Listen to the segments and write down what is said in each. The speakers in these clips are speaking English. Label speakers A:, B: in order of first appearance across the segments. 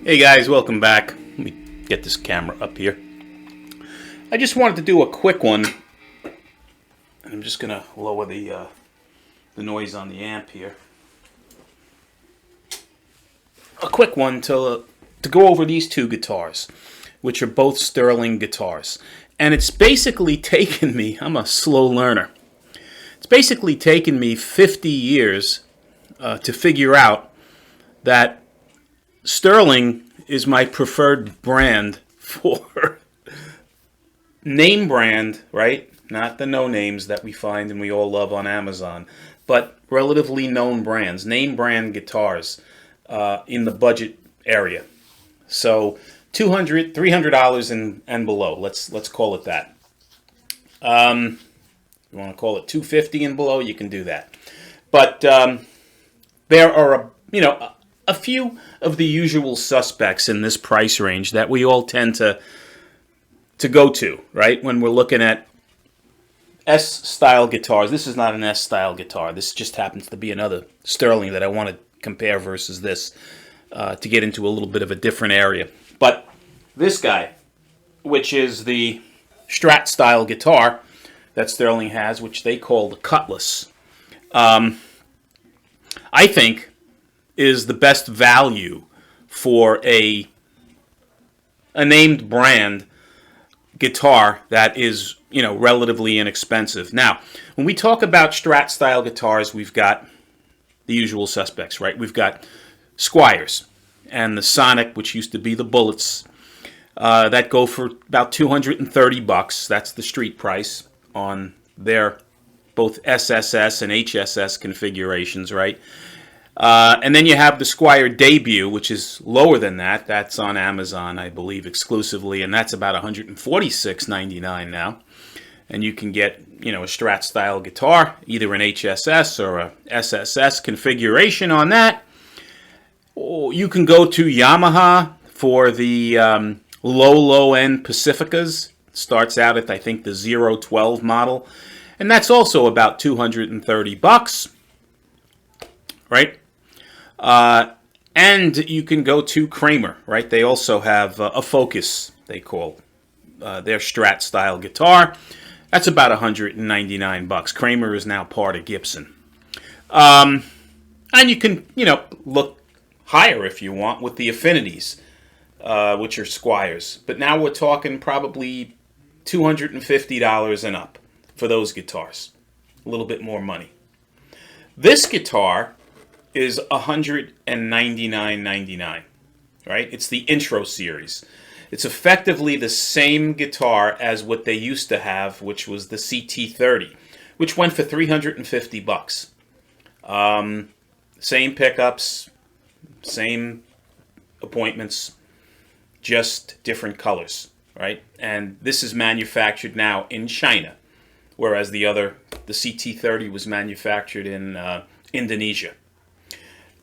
A: Hey guys, welcome back. Let me get this camera up here. I just wanted to do a quick one. I'm just gonna lower the noise on the amp here. A quick one to go over these two guitars, which are both Sterling guitars. And it's basically taken me, I'm a slow learner. It's basically taken me 50 years to figure out that Sterling is my preferred brand for name brand, right? Not the no names that we find and we all love on Amazon, but relatively known brands, name brand guitars in the budget area. So $200, $300 and below. Let's call it that. You want to call it $250 and below, you can do that. But there are a few of the usual suspects in this price range that we all tend to go to, right? When we're looking at S-style guitars. This is not an S-style guitar. This just happens to be another Sterling that I want to compare versus this to get into a little bit of a different area. But this guy, which is the Strat-style guitar that Sterling has, which they call the Cutlass, I think is the best value for a named brand guitar that is, relatively inexpensive. Now, when we talk about Strat style guitars, we've got the usual suspects, right? We've got Squiers and the Sonic, which used to be the Bullets, that go for about $230. That's the street price on their both SSS and HSS configurations, right? And then you have the Squier Debut, which is lower than that. That's on Amazon, I believe, exclusively, and that's about $146.99 now. And you can get, a Strat-style guitar, either an HSS or a SSS configuration on that. Or you can go to Yamaha for the low-end Pacificas. It starts out at, I think, the 012 model. And that's also about $230, right? And you can go to Kramer, right? They also have a Focus, they call their Strat-style guitar. That's about $199. Kramer is now part of Gibson. And you can, look higher if you want with the Affinities, which are Squiers. But now we're talking probably $250 and up for those guitars. A little bit more money. This guitar is $199.99, right? It's the Intro series. It's effectively the same guitar as what they used to have, which was the CT30, which went for $350. Same pickups, same appointments, just different colors, right? And this is manufactured now in China, whereas the CT30 was manufactured in Indonesia.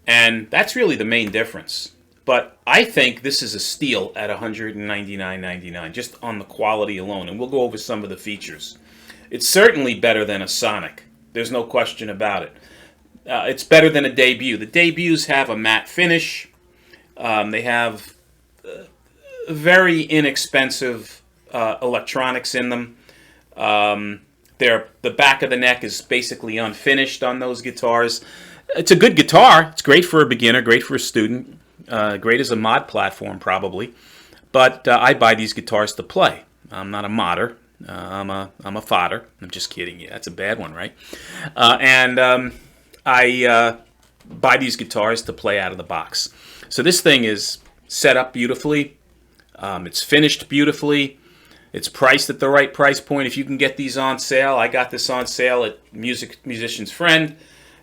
A: And that's really the main difference. But I think this is a steal at $199.99, just on the quality alone. And we'll go over some of the features. It's certainly better than a Sonic. There's no question about it. It's better than a Debut. The Debuts have a matte finish. They have very inexpensive electronics in them. The back of the neck is basically unfinished on those guitars. It's a good guitar. It's great for a beginner, great for a student, great as a mod platform probably. But I buy these guitars to play. I'm not a modder. I'm a fodder. I'm just kidding you. That's a bad one, right? I buy these guitars to play out of the box. So this thing is set up beautifully. It's finished beautifully. It's priced at the right price point. If you can get these on sale, I got this on sale at Musician's Friend.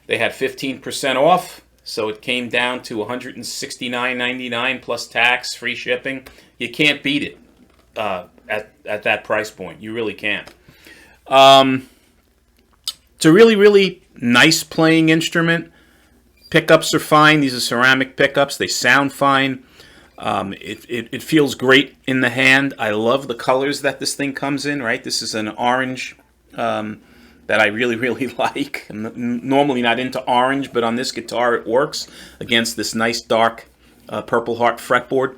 A: They had 15% off, so it came down to $169.99 plus tax, free shipping. You can't beat it at that price point. You really can't. It's a really, really nice playing instrument. Pickups are fine. These are ceramic pickups. They sound fine. It feels great in the hand. I love the colors that this thing comes in, right? This is an orange that I really, really like. I'm normally not into orange, but on this guitar it works against this nice dark Purple Heart fretboard.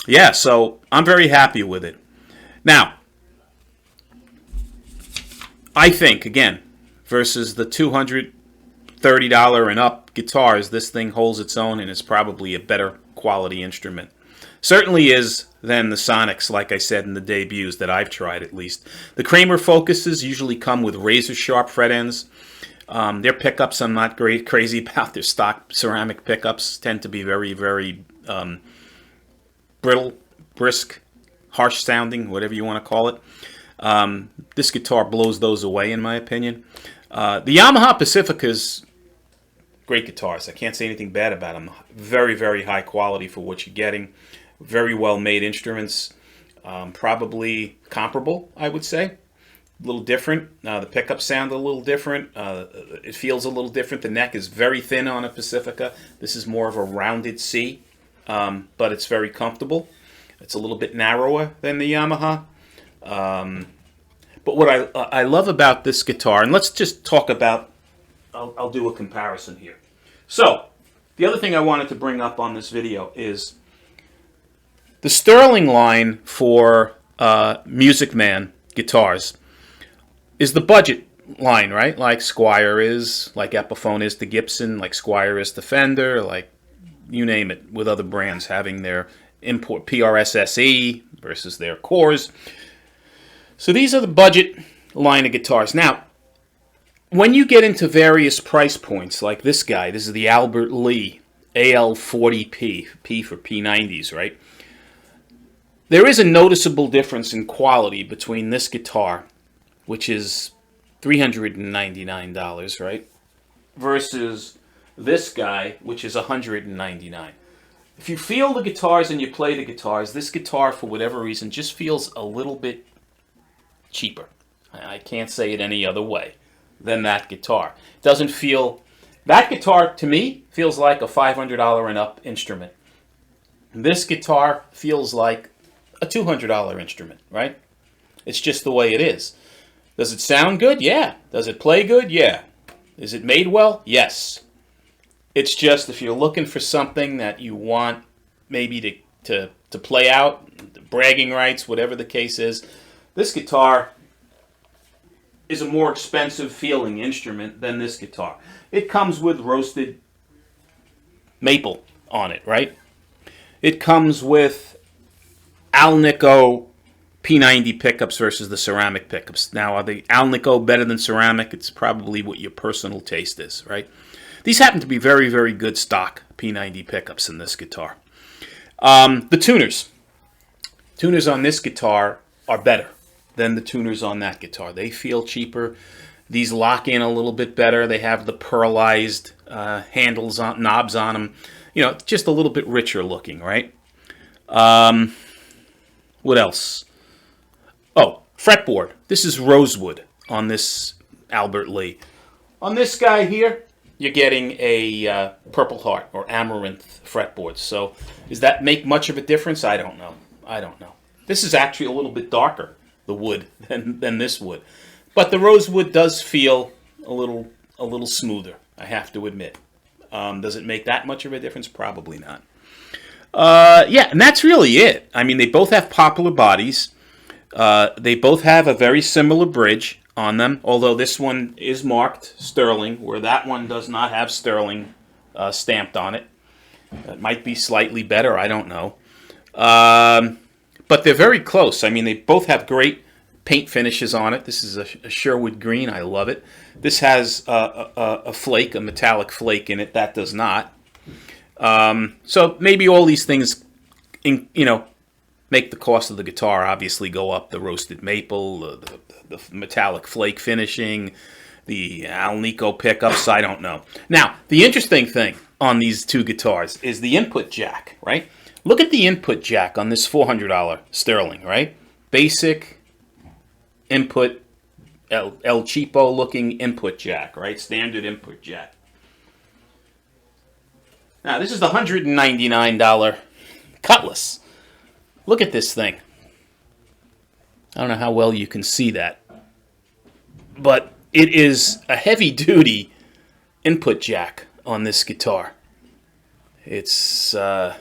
A: Yeah, so I'm very happy with it. Now, I think, again, versus the $230 and up guitars, this thing holds its own and is probably a better quality instrument. Certainly is than the Sonics, like I said in the debuts that I've tried at least. The Kramer Focuses usually come with razor sharp fret ends. Their pickups I'm not crazy about. Their stock ceramic pickups tend to be very, very brittle, brisk, harsh sounding, whatever you want to call it. This guitar blows those away, in my opinion. The Yamaha Pacificas, great guitars. I can't say anything bad about them. Very, very high quality for what you're getting. Very well made instruments. Probably comparable, I would say. A little different. The pickups sound a little different. It feels a little different. The neck is very thin on a Pacifica. This is more of a rounded C, but it's very comfortable. It's a little bit narrower than the Yamaha. But what I love about this guitar, and let's just talk about, I'll do a comparison here. So, the other thing I wanted to bring up on this video is the Sterling line for Music Man guitars is the budget line, right? Like Squier is, like Epiphone is to Gibson, like Squier is to Fender, like you name it, with other brands having their import PRS SE versus their cores. So these are the budget line of guitars. Now, when you get into various price points, like this guy, this is the Albert Lee AL40P, P for P90s, right? There is a noticeable difference in quality between this guitar, which is $399, right, versus this guy, which is $199. If you feel the guitars and you play the guitars, this guitar, for whatever reason, just feels a little bit cheaper. I can't say it any other way than that guitar. It doesn't feel... That guitar, to me, feels like a $500 and up instrument. This guitar feels like a $200 instrument, right? It's just the way it is. Does it sound good? Yeah. Does it play good? Yeah. Is it made well? Yes. It's just if you're looking for something that you want maybe to play out, bragging rights, whatever the case is, this guitar is a more expensive feeling instrument than this guitar. It comes with roasted maple on it, right? It comes with Alnico P90 pickups versus the ceramic pickups. Now, are the Alnico better than ceramic? It's probably what your personal taste is, right? These happen to be very, very good stock P90 pickups in this guitar. The tuners. Tuners on this guitar are better than the tuners on that guitar. They feel cheaper. These lock in a little bit better. They have the pearlized handles, knobs on them. You know, just a little bit richer looking, right? What else? Oh, fretboard. This is rosewood on this Albert Lee. On this guy here, you're getting a Purple Heart or Amaranth fretboard. So does that make much of a difference? I don't know. I don't know. This is actually a little bit darker, the wood, than this wood. But the rosewood does feel a little smoother, I have to admit. Does it make that much of a difference? Probably not. Yeah, and that's really it. I mean, they both have poplar bodies. They both have a very similar bridge on them, although this one is marked Sterling, where that one does not have Sterling stamped on it. It might be slightly better, I don't know. But they're very close. I mean, they both have great paint finishes on it. This is a Sherwood green. I love it. This has a flake, a metallic flake in it. That does not. So maybe all these things, make the cost of the guitar obviously go up. The roasted maple, the metallic flake finishing, the Alnico pickups, I don't know. Now, the interesting thing on these two guitars is the input jack, right? Look at the input jack on this $400 Sterling, right? Basic input, El Cheapo looking input jack, right? Standard input jack. Now, this is the $199 Cutlass. Look at this thing. I don't know how well you can see that. But it is a heavy-duty input jack on this guitar. It's a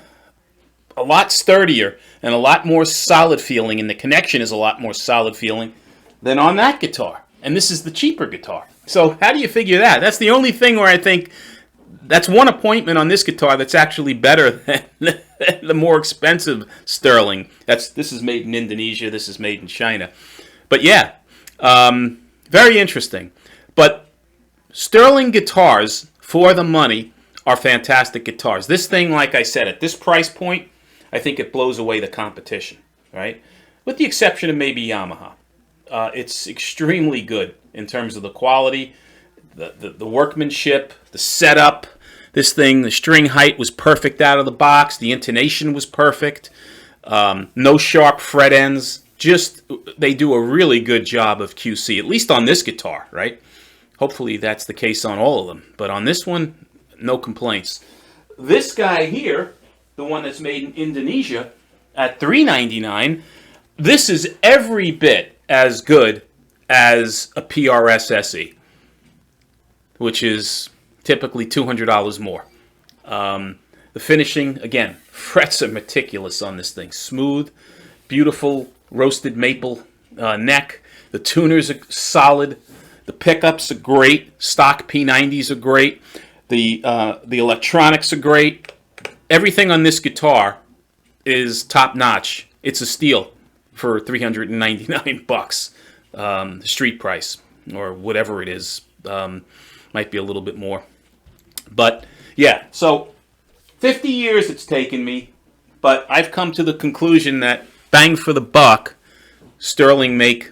A: lot sturdier and a lot more solid feeling, and the connection is a lot more solid feeling than on that guitar. And this is the cheaper guitar. So how do you figure that? That's the only thing where I think that's one appointment on this guitar that's actually better than the more expensive Sterling. This is made in Indonesia. This is made in China. But yeah, very interesting. But Sterling guitars, for the money, are fantastic guitars. This thing, like I said, at this price point, I think it blows away the competition, right? With the exception of maybe Yamaha. It's extremely good in terms of the quality, the workmanship, the setup. This thing, the string height was perfect out of the box. The intonation was perfect. No sharp fret ends. Just, they do a really good job of QC, at least on this guitar, right? Hopefully that's the case on all of them. But on this one, no complaints. This guy here, the one that's made in Indonesia at $399, this is every bit as good as a PRS SE, which is typically $200 more. The finishing, again, frets are meticulous on this thing. Smooth, beautiful roasted maple neck. The tuners are solid. The pickups are great. Stock P90s are great. The electronics are great. Everything on this guitar is top notch. It's a steal for $399, the street price, or whatever it is. Might be a little bit more. But yeah, so 50 years it's taken me, but I've come to the conclusion that bang for the buck, Sterling make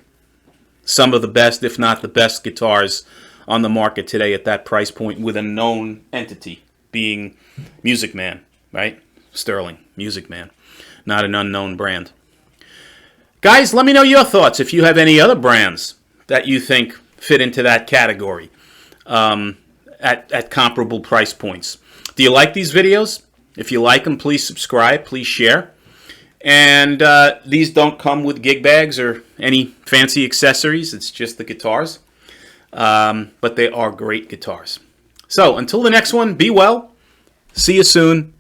A: some of the best, if not the best, guitars on the market today at that price point, with a known entity being Music Man, right? Sterling, Music Man, not an unknown brand. Guys, let me know your thoughts if you have any other brands that you think fit into that category at comparable price points. Do you like these videos? If you like them, please subscribe, please share. And these don't come with gig bags or any fancy accessories. It's just the guitars. But they are great guitars. So until the next one, be well. See you soon.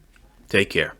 A: Take care.